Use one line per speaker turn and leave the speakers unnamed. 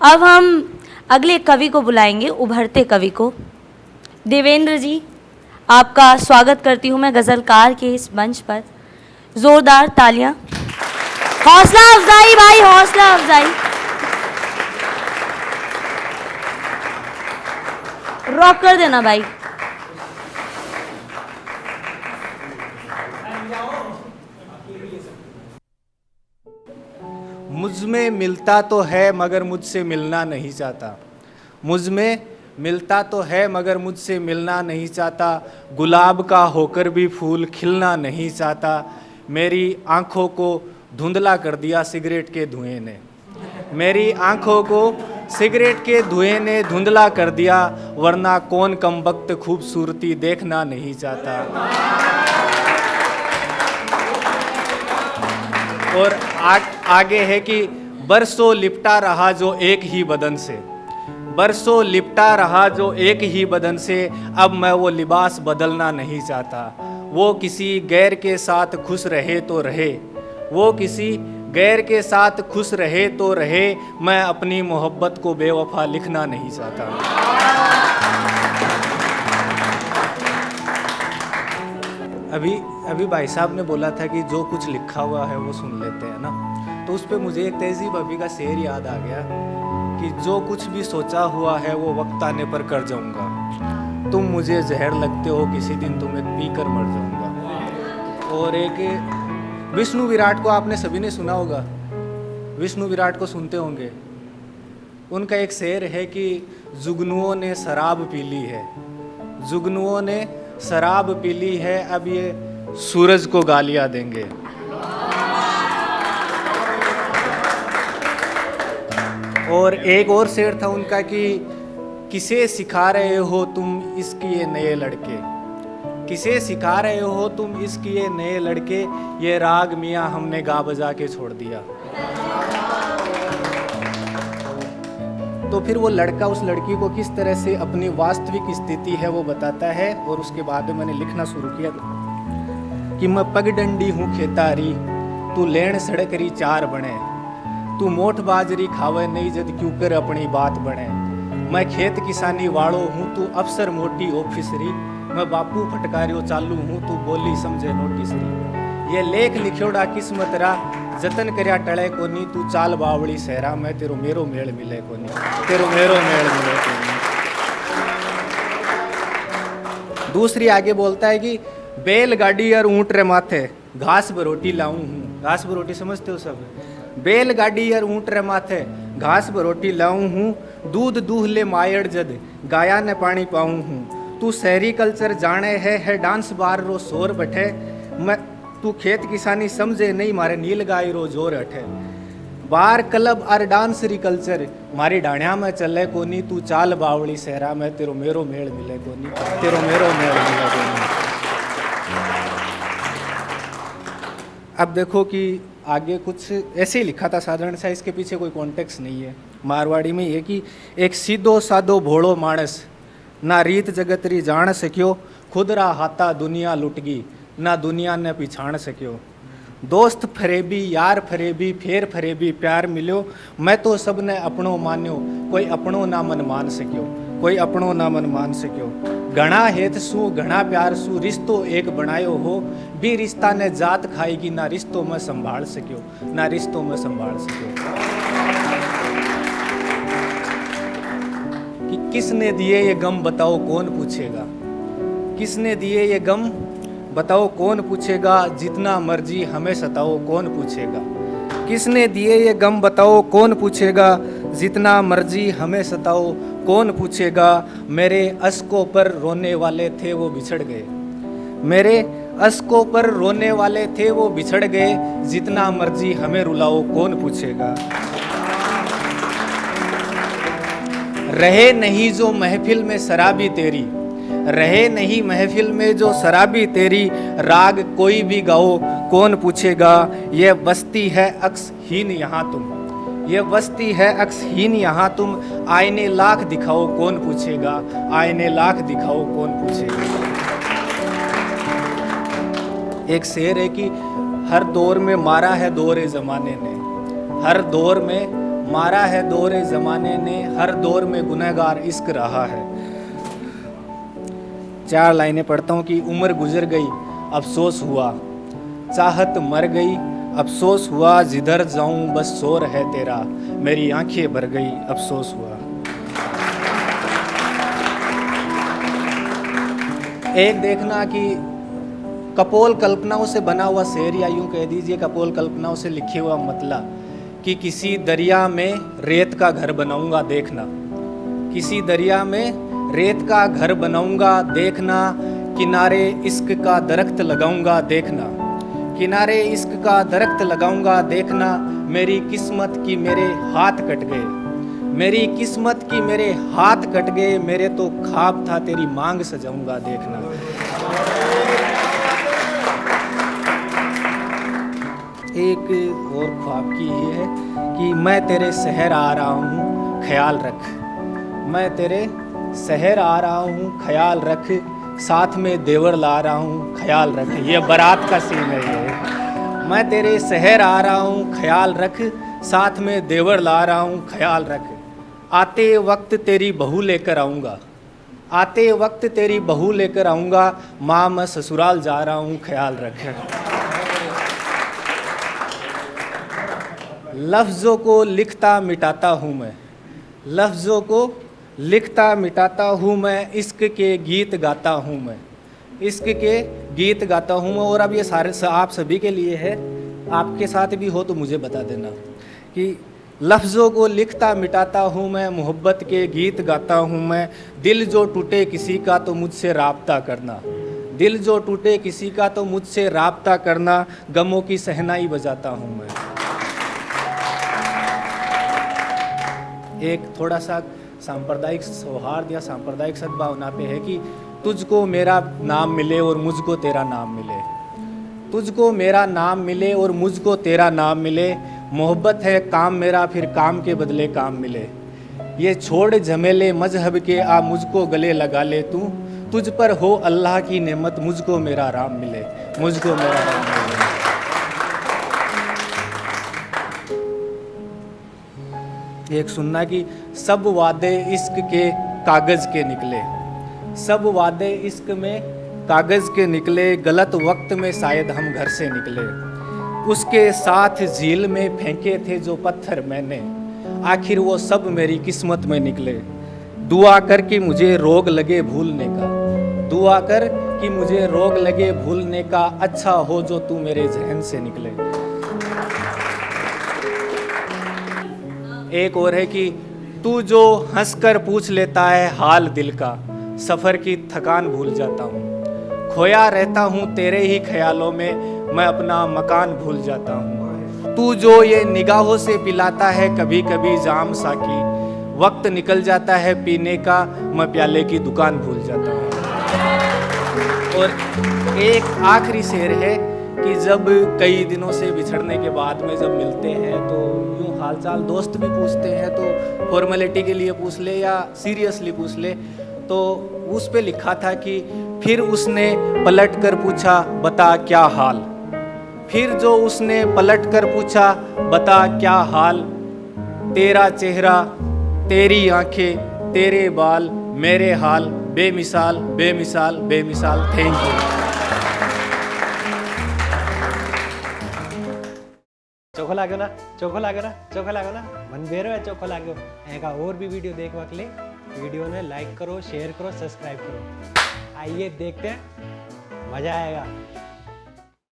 अब हम अगले कवि को बुलाएंगे, उभरते कवि को। देवेंद्र जी, आपका स्वागत करती हूँ मैं गज़लकार के इस मंच पर। ज़ोरदार तालियां। हौसला अफजाई भाई, हौसला अफजाई। रॉक कर देना भाई।
मुझ में मिलता तो है मगर मुझसे मिलना नहीं चाहता। मुझ में मिलता तो है मगर मुझसे मिलना नहीं चाहता। गुलाब का होकर भी फूल खिलना नहीं चाहता। मेरी आंखों को धुंधला कर दिया सिगरेट के धुएं ने। मेरी आंखों को सिगरेट के धुएं ने धुंधला कर दिया, वरना कौन कमबख्त खूबसूरती देखना नहीं चाहता। और आगे है कि बरसों लिपटा रहा जो एक ही बदन से, बरसों लिपटा रहा जो एक ही बदन से, अब मैं वो लिबास बदलना नहीं चाहता। वो किसी गैर के साथ खुश रहे तो रहे, वो किसी गैर के साथ खुश रहे तो रहे, मैं अपनी मोहब्बत को बेवफा लिखना नहीं चाहता। अभी भाई साहब ने बोला था कि जो कुछ लिखा हुआ है वो सुन लेते हैं ना, तो उस पर मुझे एक तहजीब अभी का शेर याद आ गया कि जो कुछ भी सोचा हुआ है वो वक्त आने पर कर जाऊंगा। तुम मुझे जहर लगते हो, किसी दिन तुम्हें पी कर मर जाऊंगा। और एक विष्णु विराट को आपने सभी ने सुना होगा, विष्णु विराट को सुनते होंगे। उनका एक शेर है कि जुगनुओं ने शराब पी ली है, जुगनुओं ने शराब पी ली है, अब ये सूरज को गालियां देंगे। और एक और शेर था उनका कि किसे सिखा रहे हो तुम इसके ये नए लड़के, किसे सिखा रहे हो तुम इसके ये नए लड़के, ये राग मियाँ हमने गा बजा के छोड़ दिया। तो फिर वो लड़का उस लड़की को किस तरह से अपनी वास्तविक स्थिति है वो बताता है। और उसके बाद में मैंने लिखना शुरू किया कि मैं पगडंडी हूँ खेतारी, तू लेन सड़करी चार बने, तू मोठ बाजरी खावे नहीं जद क्यों कर अपनी बात बने। मैं खेत किसानी वालों हूँ, तू अफसर मोटी ऑफिसरी, मैं बापू फटकारियो चालू हूँ, तू बोली समझे नोटिसरी। ये लेख लिखोड़ा किस्मत रा जतन करया टले कोनी, तू चाल बावड़ी सहरा में तेरो मेरो मेल मिले कोनी, तेरो मेरो मेल मिले कोनी। दूसरी आगे बोलता है कि बैलगाड़ी और ऊंट रे माथे घास बरोटी लाऊं हूँ। घास बरोटी समझते हो सब? बैलगाड़ी और ऊंट रे माथे घास बरोटी लाऊं हूँ, दूध दूहले मायड़ जद गाया ने पानी पाऊं हूँ। तू शहरी कल्चर जाने है डांस बार रो शोर बैठे, मैं तू खेत किसानी समझे नहीं मारे नील गाय रो जोर अठे। बार क्लब और डांसरी कल्चर मारी डाणिया में चले कोनी, तू चाल बावड़ी सहरा में तेरो मेरो मेल मिले कोनी, तेरो मेरो मेल मिले कोनी। अब देखो कि आगे कुछ ऐसे ही लिखा था साधारण सा, इसके पीछे कोई कॉन्टेक्स्ट नहीं है। मारवाड़ी में ये कि एक सीधो सादो भोड़ो मानस, ना रीत जगतरी जान सकियो, खुद रा हाथा दुनिया लुटगी, ना दुनिया ने पिछाण सकियो। दोस्त फरेबी यार फरेबी फेर फरेबी प्यार मिलो, मैं तो सब ने अपनों मान्यो, कोई अपनों ना मन मान सकियो, कोई अपनों ना मन मान सकियो। घना हेत सू घना प्यार सू रिश्तो एक बनायो हो, भी रिश्ता ने जात खाएगी, ना रिश्तों में संभाल सकियो, ना रिश्तों में संभाल सकियो। कि किसने दिए ये गम बताओ कौन पूछेगा, किसने दिए ये गम बताओ कौन पूछेगा, जितना मर्जी हमें सताओ कौन पूछेगा। किसने दिए ये गम बताओ कौन पूछेगा, जितना मर्जी हमें सताओ कौन पूछेगा। मेरे अश्कों पर रोने वाले थे वो बिछड़ गए, मेरे अश्कों पर रोने वाले थे वो बिछड़ गए, जितना मर्जी हमें रुलाओ कौन पूछेगा। रहे नहीं जो महफिल में शराबी तेरी, रहे नहीं महफिल में जो शराबी तेरी, राग कोई भी गाओ कौन पूछेगा। ये बस्ती है अक्सहीन यहाँ तुम, ये बस्ती है अक्सहीन यहाँ तुम, आईने लाख दिखाओ कौन पूछेगा, आईने लाख दिखाओ कौन पूछेगा। एक शेर है कि हर दौर में मारा है दौरे जमाने ने, हर दौर में मारा है दौरे ज़माने ने, हर दौर में गुनहगार इश्क रहा है। 4 लाइनें पढ़ता हूँ कि उम्र गुजर गई अफसोस हुआ, चाहत मर गई अफसोस हुआ, जिधर जाऊं बस शोर है तेरा, मेरी आंखें भर गई अफसोस हुआ। एक देखना कि कपोल कल्पनाओं से बना हुआ शेर, या यूं कह दीजिए कपोल कल्पनाओं से लिखे हुआ मतला, कि किसी दरिया में रेत का घर बनाऊंगा देखना, किसी दरिया में रेत का घर बनाऊंगा देखना, किनारे इश्क का दरख्त लगाऊंगा देखना, किनारे इश्क का दरख्त लगाऊंगा देखना, मेरी किस्मत की मेरे हाथ कट गए, मेरी किस्मत की मेरे हाथ कट गए, मेरे तो ख्वाब था तेरी मांग सजाऊंगा देखना। एक और ख्वाब की ये है कि मैं तेरे शहर आ रहा हूँ ख्याल रख, मैं तेरे शहर आ रहा हूँ ख्याल रख, साथ में देवर ला रहा हूँ ख्याल रख। ये बारात का सीन है ये। मैं तेरे शहर आ रहा हूँ ख्याल रख, साथ में देवर ला रहा हूँ ख्याल रख, आते वक्त तेरी बहू लेकर आऊँगा, आते वक्त तेरी बहू लेकर आऊँगा, माँ मैं ससुराल जा रहा हूँ ख्याल रख। लफ्ज़ों को लिखता मिटाता हूँ मैं, लफ्ज़ों को लिखता मिटाता हूँ मैं, इश्क के गीत गाता हूँ मैं, इश्क के गीत गाता हूँ मैं। और अब ये सारे आप सभी के लिए है, आपके साथ भी हो तो मुझे बता देना कि लफ्ज़ों को लिखता मिटाता हूँ मैं, मोहब्बत के गीत गाता हूँ मैं, दिल जो टूटे किसी का तो मुझसे राब्ता करना, दिल जो टूटे किसी का तो मुझसे राब्ता करना, गमों की सहनाई बजाता हूँ मैं। एक थोड़ा सा सांप्रदायिक सौहार्द या सांप्रदायिक सद्भावना पे है कि तुझको मेरा नाम मिले और मुझको तेरा नाम मिले, तुझको मेरा नाम मिले और मुझको तेरा नाम मिले, मोहब्बत है काम मेरा फिर काम के बदले काम मिले, ये छोड़ झमेले मजहब के आ मुझको गले लगा ले तू, तुझ पर हो अल्लाह की नेमत मुझको मेरा राम मिले, मुझको मेरा राम मिले। एक सुनना कि सब वादे इश्क के कागज़ के निकले, सब वादे इश्क में कागज़ के निकले, गलत वक्त में शायद हम घर से निकले, उसके साथ झील में फेंके थे जो पत्थर मैंने, आखिर वो सब मेरी किस्मत में निकले, दुआ कर कि मुझे रोग लगे भूलने का, दुआ कर कि मुझे रोग लगे भूलने का, अच्छा हो जो तू मेरे जहन से निकले। एक और है कि तू जो हंसकर पूछ लेता है हाल दिल का, सफ़र की थकान भूल जाता हूँ, खोया रहता हूँ तेरे ही ख्यालों में, मैं अपना मकान भूल जाता हूँ, तू जो ये निगाहों से पिलाता है कभी कभी जाम साकी, वक्त निकल जाता है पीने का, मैं प्याले की दुकान भूल जाता हूँ। और एक आखिरी शेर है कि जब कई दिनों से बिछड़ने के बाद में जब मिलते हैं तो यूँ हालचाल दोस्त भी पूछते हैं, तो फॉर्मेलिटी के लिए पूछ ले या सीरियसली पूछ ले, तो उस पे लिखा था कि फिर उसने पलट कर पूछा बता क्या हाल, फिर जो उसने पलट कर पूछा बता क्या हाल, तेरा चेहरा तेरी आंखें तेरे बाल मेरे हाल, बेमिसाल बेमिसाल बेमिसाल। Thank you.
चोखो लाग्यो ना, चोखो लाग्यो ना, चोखो लाग्यो ना, मनभेरो है चोखो लाग्यो। ऐका और भी वीडियो देखने के लिए वीडियो ने लाइक करो, शेयर करो, सब्सक्राइब करो। आइए देखते हैं, मजा आएगा।